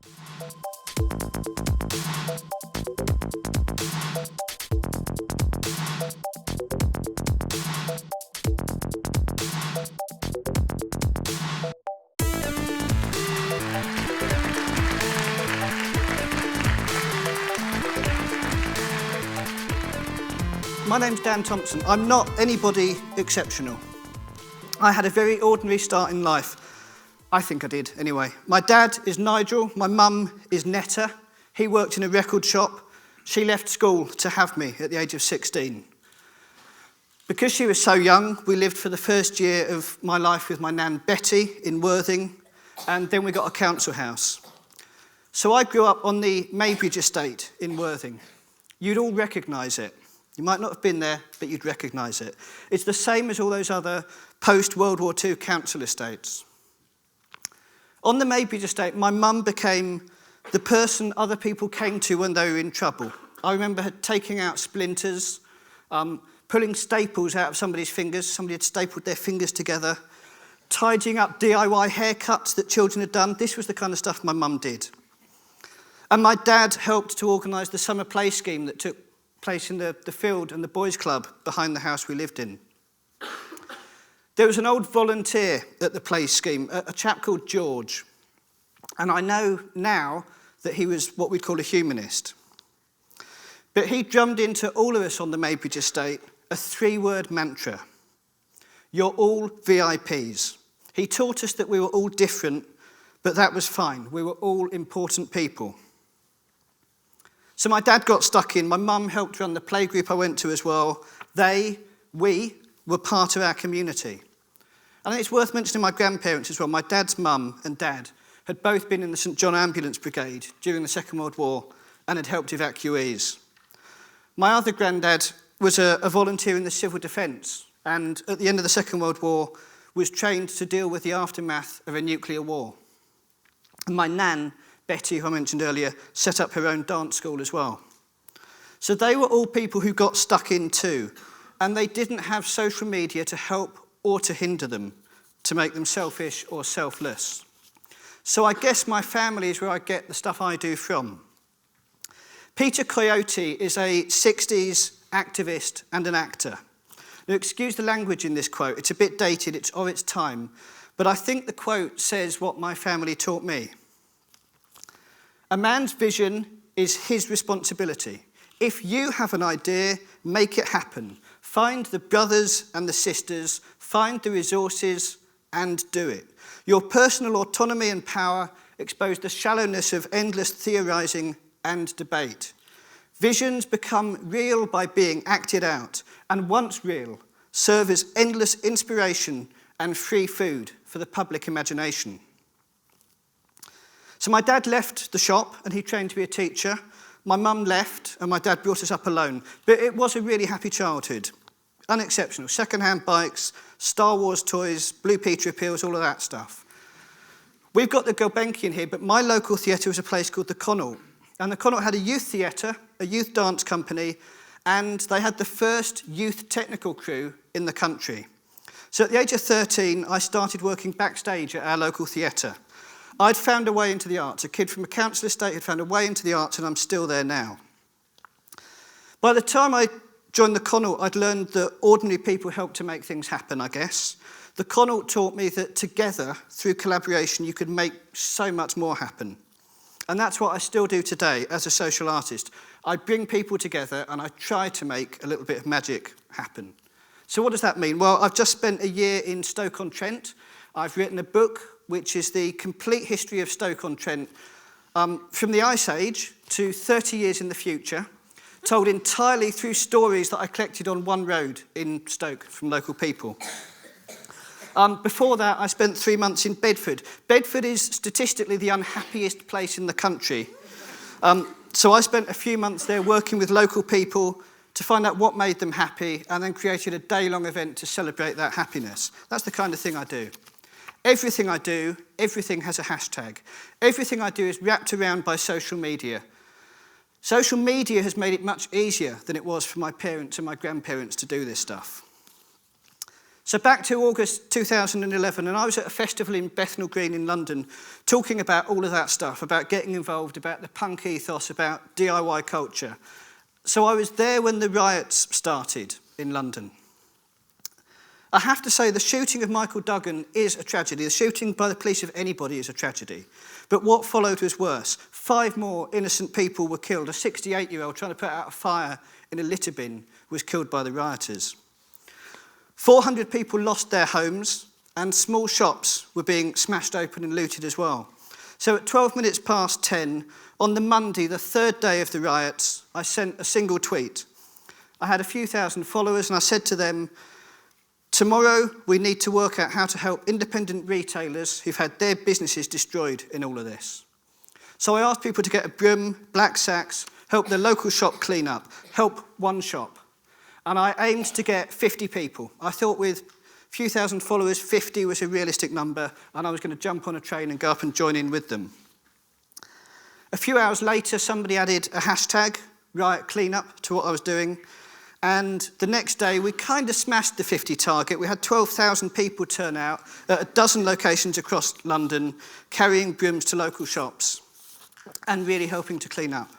My name's Dan Thompson. I'm not anybody exceptional. I had a very ordinary start in life. I think I did, anyway. My dad is Nigel, my mum is Netta. He worked in a record shop. She left school to have me at the age of 16. Because she was so young, we lived for the first year of my life with my nan Betty in Worthing, and then we got a council house. So I grew up on the Maybridge estate in Worthing. You'd all recognise it. You might not have been there, but you'd recognise it. It's the same as all those other post-World War II council estates. On the Maybridge estate, my mum became the person other people came to when they were in trouble. I remember her taking out splinters, pulling staples out of somebody's fingers. Somebody had stapled their fingers together, tidying up DIY haircuts that children had done. This was the kind of stuff my mum did. And my dad helped to organise the summer play scheme that took place in the field and the boys' club behind the house we lived in. There was an old volunteer at the play scheme, a chap called George. And I know now that he was what we'd call a humanist. But he drummed into all of us on the Maybridge estate a 3-word mantra. You're all VIPs. He taught us that we were all different, but that was fine. We were all important people. So my dad got stuck in. My mum helped run the playgroup I went to as well. We were part of our community. I think it's worth mentioning my grandparents as well. My dad's mum and dad had both been in the St John Ambulance Brigade during the Second World War and had helped evacuees. My other granddad was a volunteer in the civil defence and at the end of the Second World War was trained to deal with the aftermath of a nuclear war. And my nan, Betty, who I mentioned earlier, set up her own dance school as well. So they were all people who got stuck in too, and they didn't have social media to help or to hinder them, to make them selfish or selfless. So I guess my family is where I get the stuff I do from. Peter Coyote is a 60s activist and an actor. Now, excuse the language in this quote. It's a bit dated, it's of its time, but I think the quote says what my family taught me. A man's vision is his responsibility. If you have an idea, make it happen. Find the brothers and the sisters, find the resources, and do it. Your personal autonomy and power expose the shallowness of endless theorizing and debate. Visions become real by being acted out, and once real, serve as endless inspiration and free food for the public imagination. So my dad left the shop and he trained to be a teacher. My mum left and my dad brought us up alone. But it was a really happy childhood. Unexceptional. Second-hand bikes, Star Wars toys, Blue Peter appeals, all of that stuff. We've got the Gulbenkian here, but my local theatre was a place called the Connaught. And the Connaught had a youth theatre, a youth dance company, and they had the first youth technical crew in the country. So at the age of 13, I started working backstage at our local theatre. I'd found a way into the arts. A kid from a council estate had found a way into the arts, and I'm still there now. By the time I joined the Connaught, I'd learned that ordinary people help to make things happen, I guess. The Connaught taught me that together, through collaboration, you could make so much more happen. And that's what I still do today as a social artist. I bring people together and I try to make a little bit of magic happen. So what does that mean? Well, I've just spent a year in Stoke-on-Trent. I've written a book which is the complete history of Stoke-on-Trent from the Ice Age to 30 years in the future, told entirely through stories that I collected on one road in Stoke from local people. Before that, I spent 3 months in Bedford. Bedford is statistically the unhappiest place in the country. So I spent a few months there working with local people to find out what made them happy and then created a day-long event to celebrate that happiness. That's the kind of thing I do. Everything I do, everything has a hashtag. Everything I do is wrapped around by social media. Social media has made it much easier than it was for my parents and my grandparents to do this stuff. So back to August 2011, and I was at a festival in Bethnal Green in London talking about all of that stuff, about getting involved, about the punk ethos, about DIY culture. So I was there when the riots started in London. I have to say the shooting of Michael Duggan is a tragedy. The shooting by the police of anybody is a tragedy. But what followed was worse. 5 more innocent people were killed. A 68-year-old trying to put out a fire in a litter bin was killed by the rioters. 400 people lost their homes, and small shops were being smashed open and looted as well. So at 12 minutes past 10, on the Monday, the 3rd day of the riots, I sent a single tweet. I had a few thousand followers, and I said to them, tomorrow we need to work out how to help independent retailers who've had their businesses destroyed in all of this. So I asked people to get a broom, black sacks, help their local shop clean up, help one shop. And I aimed to get 50 people. I thought with a few thousand followers, 50 was a realistic number, and I was going to jump on a train and go up and join in with them. A few hours later, somebody added a hashtag, riotcleanup, to what I was doing. And the next day, we kind of smashed the 50 target. We had 12,000 people turn out at a dozen locations across London, carrying brooms to local shops and really helping to clean up.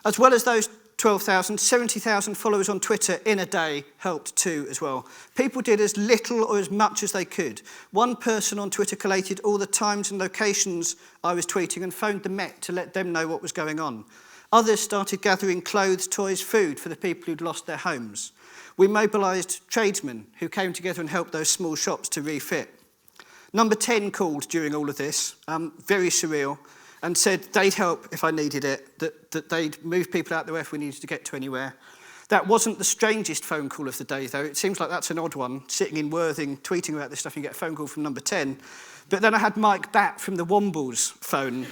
As well as those 12,000, 70,000 followers on Twitter in a day helped too as well. People did as little or as much as they could. One person on Twitter collated all the times and locations I was tweeting and phoned the Met to let them know what was going on. Others started gathering clothes, toys, food for the people who'd lost their homes. We mobilised tradesmen who came together and helped those small shops to refit. Number 10 called during all of this, very surreal, and said they'd help if I needed it, that they'd move people out the way if we needed to get to anywhere. That wasn't the strangest phone call of the day, though. It seems like that's an odd one, sitting in Worthing, tweeting about this stuff, and you get a phone call from number 10. But then I had Mike Batt from the Wombles phone.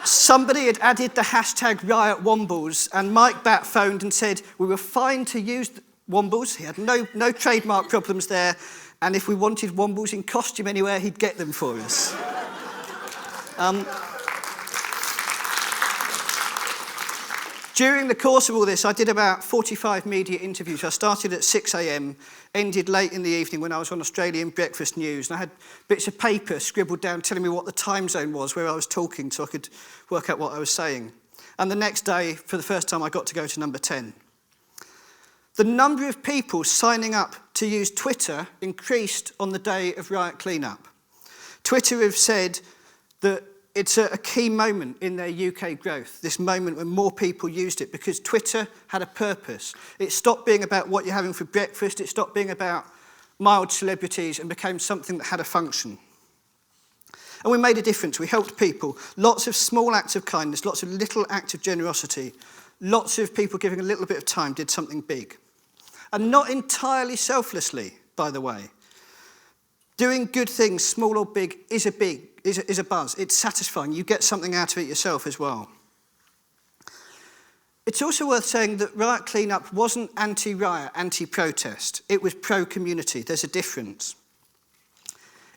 Somebody had added the hashtag riotwombles, and Mike Batt phoned and said we were fine to use Wombles. He had no trademark problems there, and if we wanted Wombles in costume anywhere, he'd get them for us. During the course of all this, I did about 45 media interviews. I started at 6 a.m, ended late in the evening when I was on Australian breakfast news, and I had bits of paper scribbled down telling me what the time zone was where I was talking so I could work out what I was saying. And the next day, for the first time, I got to go to number 10. The number of people signing up to use Twitter increased on the day of riot cleanup. Twitter have said that it's a key moment in their UK growth, this moment when more people used it, because Twitter had a purpose. It stopped being about what you're having for breakfast, it stopped being about mild celebrities and became something that had a function. And we made a difference, we helped people. Lots of small acts of kindness, lots of little acts of generosity, lots of people giving a little bit of time did something big. And not entirely selflessly, by the way. Doing good things, small or big, is a buzz. It's satisfying. You get something out of it yourself as well. It's also worth saying that riot cleanup wasn't anti-riot, anti-protest. It was pro-community. There's a difference.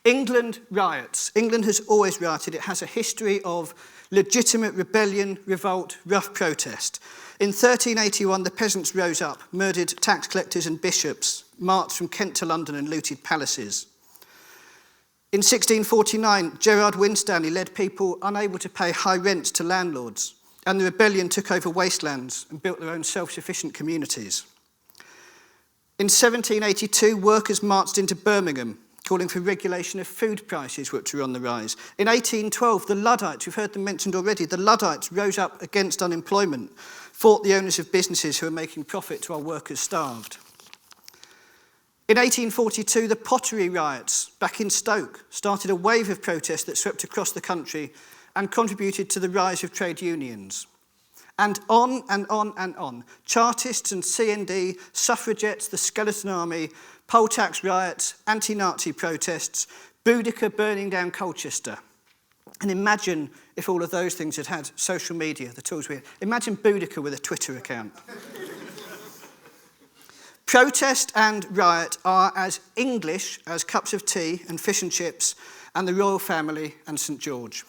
England riots. England has always rioted. It has a history of legitimate rebellion, revolt, rough protest. In 1381, the peasants rose up, murdered tax collectors and bishops, marched from Kent to London and looted palaces. In 1649, Gerard Winstanley led people unable to pay high rents to landlords, and the rebellion took over wastelands and built their own self-sufficient communities. In 1782, workers marched into Birmingham, calling for regulation of food prices, which were on the rise. In 1812, the Luddites, we've heard them mentioned already, the Luddites rose up against unemployment, fought the owners of businesses who were making profits while workers starved. In 1842, the pottery riots back in Stoke started a wave of protest that swept across the country and contributed to the rise of trade unions. And on and on and on. Chartists and CND, suffragettes, the Skeleton Army, poll tax riots, anti-Nazi protests, Boudica burning down Colchester. And imagine if all of those things had had social media, the tools we had. Imagine Boudica with a Twitter account. Protest and riot are as English as cups of tea and fish and chips and the royal family and St George.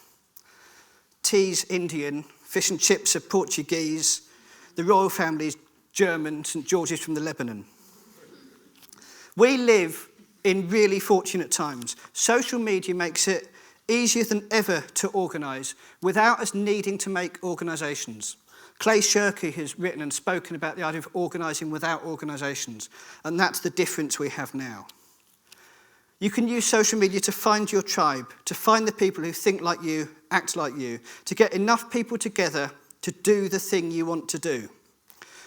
Tea's Indian, fish and chips are Portuguese, the royal family's German, St George is from the Lebanon. We live in really fortunate times. Social media makes it easier than ever to organise without us needing to make organisations. Clay Shirky has written and spoken about the idea of organising without organisations, and that's the difference we have now. You can use social media to find your tribe, to find the people who think like you, act like you, to get enough people together to do the thing you want to do.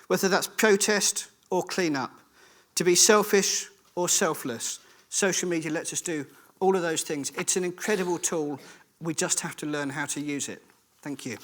Whether that's protest or clean up, to be selfish or selfless, social media lets us do all of those things. It's an incredible tool. We just have to learn how to use it. Thank you.